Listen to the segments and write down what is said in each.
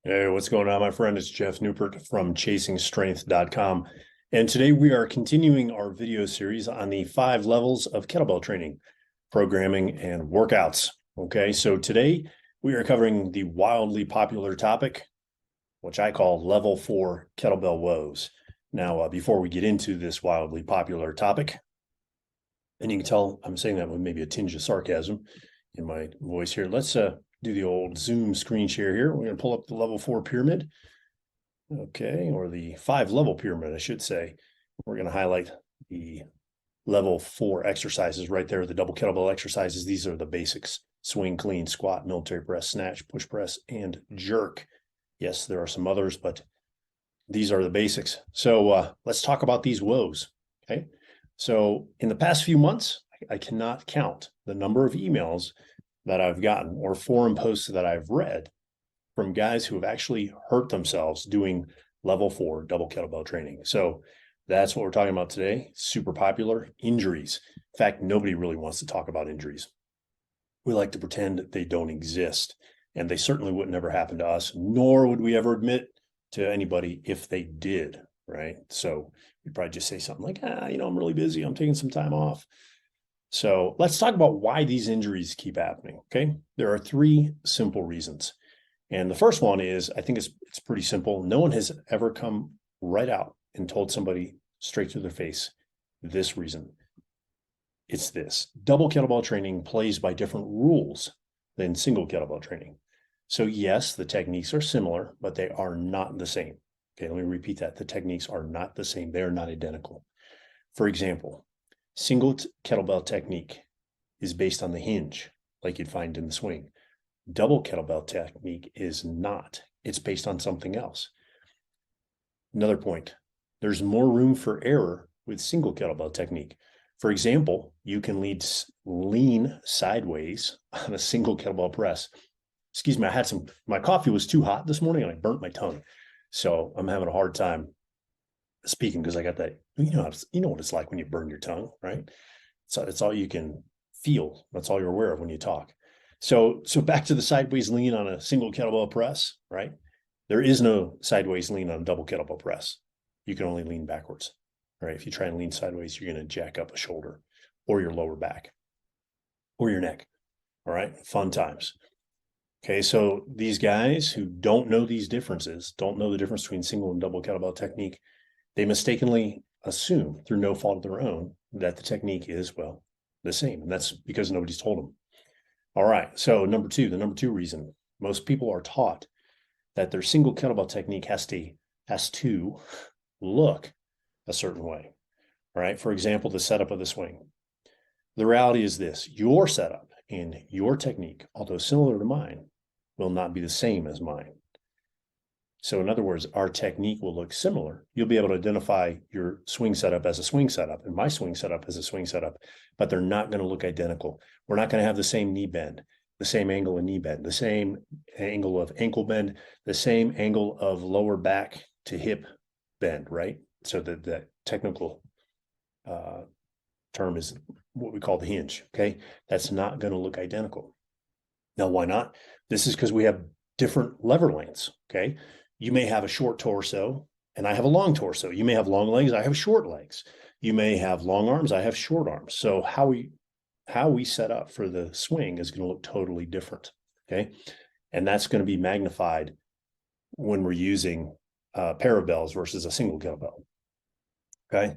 Hey, what's going on, my friend? It's Jeff Newport from chasingstrength.com. And today we are continuing our video series on the 5 levels of kettlebell training, programming, and workouts. Okay, so today we are covering the wildly popular topic, which I call level 4 kettlebell woes. Now, before we get into this wildly popular topic, and you can tell I'm saying that with maybe a tinge of sarcasm in my voice here, let's do the old Zoom screen share here. We're going to pull up the level 4 pyramid. Okay, or the 5 level pyramid, I should say. We're going to highlight the level 4 exercises right there, the double kettlebell exercises. These are the basics: swing, clean, squat, military press, snatch, push press, and jerk. Yes, there are some others, but these are the basics. So let's talk about these woes. Okay, so in the past few months, I cannot count the number of emails that I've gotten or forum posts that I've read from guys who have actually hurt themselves doing level 4 double kettlebell training. So that's what we're talking about today. Super popular: injuries. In fact, nobody really wants to talk about injuries. We like to pretend they don't exist, and they certainly would never happen to us, nor would we ever admit to anybody if they did, right? So we'd probably just say something like, I'm really busy, I'm taking some time off. So let's talk about why these injuries keep happening, okay? There are 3 simple reasons. And the first one is, I think it's pretty simple. No one has ever come right out and told somebody straight to their face this reason. It's this: double kettlebell training plays by different rules than single kettlebell training. So yes, the techniques are similar, but they are not the same. Okay, let me repeat that. The techniques are not the same. They are not identical. For example, single kettlebell technique is based on the hinge, like you'd find in the swing. Double kettlebell technique is not. It's based on something else. Another point: there's more room for error with single kettlebell technique. For example, you can lean sideways on a single kettlebell press. Excuse me, my coffee was too hot this morning and I burnt my tongue. So I'm having a hard time speaking because I got that, you know what it's like when you burn your tongue, right? So it's all you can feel. That's all you're aware of when you talk. So back to the sideways lean on a single kettlebell press, right? There is no sideways lean on a double kettlebell press. You can only lean backwards, right? If you try and lean sideways, you're going to jack up a shoulder or your lower back or your neck. All right, fun times. Okay, so these guys who don't know these differences, don't know the difference between single and double kettlebell technique, they mistakenly assume, through no fault of their own, that the technique is, well, the same. And that's because nobody's told them. All right, so the number 2 reason: most people are taught that their single kettlebell technique has to look a certain way. All right, for example, the setup of the swing. The reality is this: your setup and your technique, although similar to mine, will not be the same as mine. So in other words, our technique will look similar. You'll be able to identify your swing setup as a swing setup and my swing setup as a swing setup, but they're not going to look identical. We're not going to have the same knee bend, the same angle of knee bend, the same angle of ankle bend, the same angle of lower back to hip bend, right? So the technical term is what we call the hinge, okay? That's not going to look identical. Now, why not? This is because we have different lever lengths, okay? You may have a short torso and I have a long torso. You may have long legs, I have short legs. You may have long arms, I have short arms. So how we set up for the swing is going to look totally different, okay? And that's going to be magnified when we're using a pair of bells versus a single kettlebell, okay?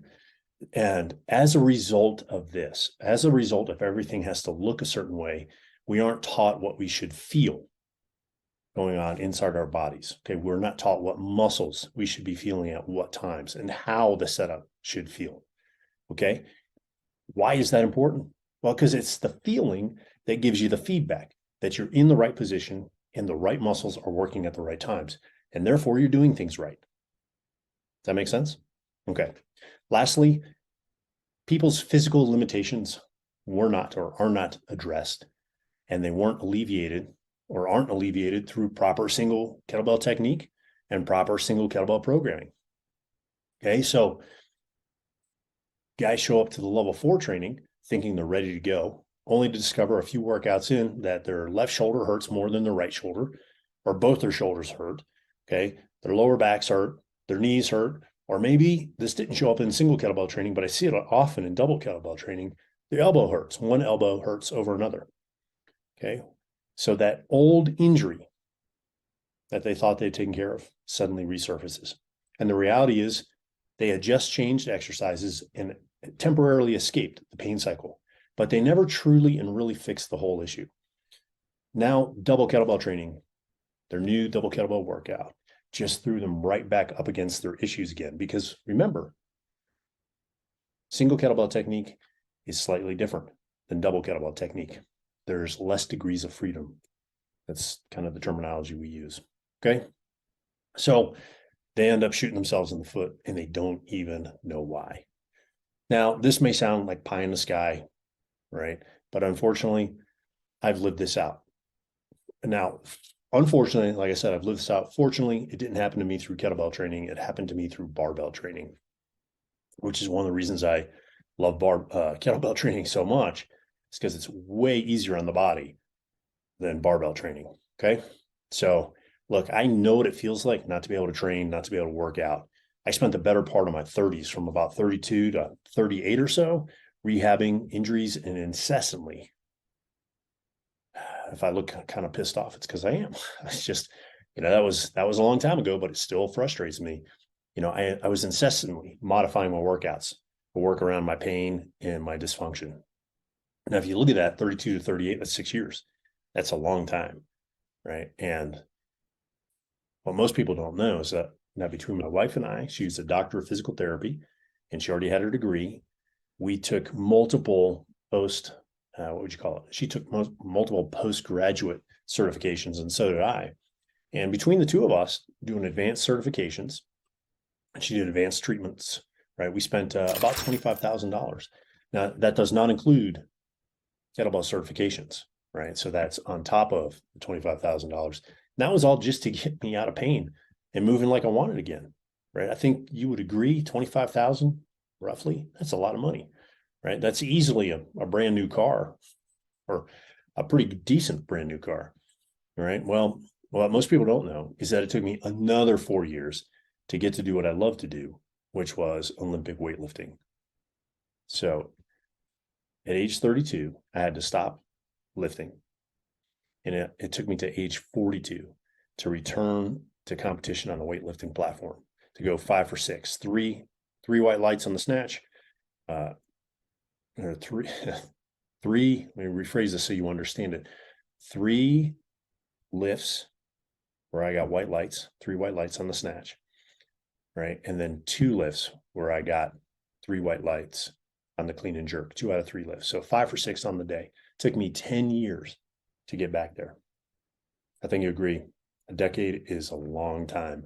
And as a result of this, as a result of everything has to look a certain way, we aren't taught what we should feel going on inside our bodies. Okay, we're not taught what muscles we should be feeling at what times and how the setup should feel. Okay, why is that important? Well, because it's the feeling that gives you the feedback that you're in the right position and the right muscles are working at the right times, and therefore you're doing things right. Does that make sense? Okay. Lastly, people's physical limitations were not or are not addressed, and they weren't alleviated or aren't alleviated through proper single kettlebell technique and proper single kettlebell programming. Okay, so guys show up to the level 4 training thinking they're ready to go, only to discover a few workouts in that their left shoulder hurts more than their right shoulder, or both their shoulders hurt, Okay. Their lower backs hurt, their knees hurt, or maybe this didn't show up in single kettlebell training, but I see it often in double kettlebell training. The elbow hurts. One elbow hurts over another. Okay. So that old injury that they thought they'd taken care of suddenly resurfaces. And the reality is they had just changed exercises and temporarily escaped the pain cycle, but they never truly and really fixed the whole issue. Now, double kettlebell training, their new double kettlebell workout, just threw them right back up against their issues again. Because remember, single kettlebell technique is slightly different than double kettlebell technique. There's less degrees of freedom. That's kind of the terminology we use. Okay. So they end up shooting themselves in the foot and they don't even know why. Now, this may sound like pie in the sky, right? But unfortunately, I've lived this out. Now, unfortunately, like I said, I've lived this out. Fortunately, it didn't happen to me through kettlebell training. It happened to me through barbell training, which is one of the reasons I love kettlebell training so much. It's because it's way easier on the body than barbell training. Okay. So look, I know what it feels like not to be able to train, not to be able to work out. I spent the better part of my 30s, from about 32 to 38 or so, rehabbing injuries, and incessantly, if I look kind of pissed off, it's because I am. It's just, that was a long time ago, but it still frustrates me. I was incessantly modifying my workouts to work around my pain and my dysfunction. Now, if you look at that, 32 to 38, that's 6 years. That's a long time, right? And what most people don't know is that now, between my wife and I, she's a doctor of physical therapy, and she already had her degree. We took multiple what would you call it? She took multiple postgraduate certifications, and so did I. And between the two of us doing advanced certifications, and she did advanced treatments, right? We spent about $25,000. Now, that does not include kettlebell certifications, right? So that's on top of the $25,000. That was all just to get me out of pain and moving like I wanted again, right? I think you would agree, 25,000 roughly, that's a lot of money, right? That's easily a brand new car, or a pretty decent brand new car, right? Well, what most people don't know is that it took me another 4 years to get to do what I love to do, which was Olympic weightlifting. So at age 32, I had to stop lifting. And it took me to age 42 to return to competition on the weightlifting platform, to go 5 for 6, three white lights on the snatch, or three, let me rephrase this so you understand it. 3 lifts where I got white lights, 3 white lights on the snatch, right? And then 2 lifts where I got 3 white lights on the clean and jerk, 2 out of 3 lifts. So 5 for 6 on the day. It took me 10 years to get back there. I think you agree. A decade is a long time.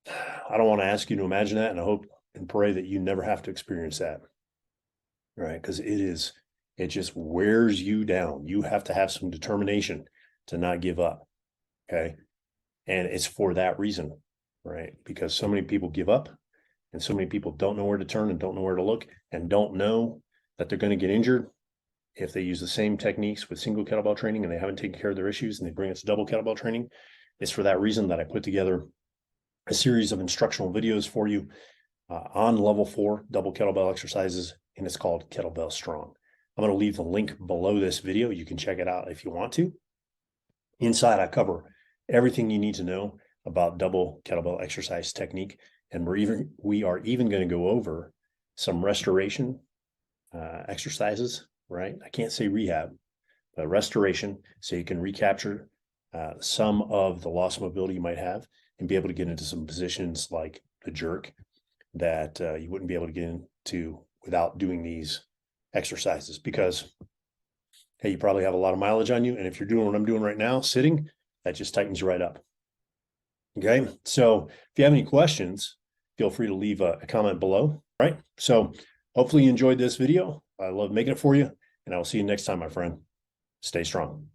I don't want to ask you to imagine that, and I hope and pray that you never have to experience that, right? Because it just wears you down. You have to have some determination to not give up, okay? And it's for that reason, right? Because so many people give up, and so many people don't know where to turn and don't know where to look, and don't know that they're going to get injured if they use the same techniques with single kettlebell training and they haven't taken care of their issues and they bring it to double kettlebell training. It's for that reason that I put together a series of instructional videos for you on level 4 double kettlebell exercises, and it's called Kettlebell Strong. I'm going to leave the link below this video. You can check it out if you want to. Inside, I cover everything you need to know about double kettlebell exercise technique, and we are even going to go over some restoration exercises, right? I can't say rehab, but restoration, so you can recapture some of the lost mobility you might have and be able to get into some positions like the jerk that you wouldn't be able to get into without doing these exercises. Because, hey, you probably have a lot of mileage on you, and if you're doing what I'm doing right now, sitting, that just tightens you right up. Okay, so if you have any questions, feel free to leave a comment below. All right, so hopefully you enjoyed this video. I love making it for you, and I will see you next time, my friend. Stay strong.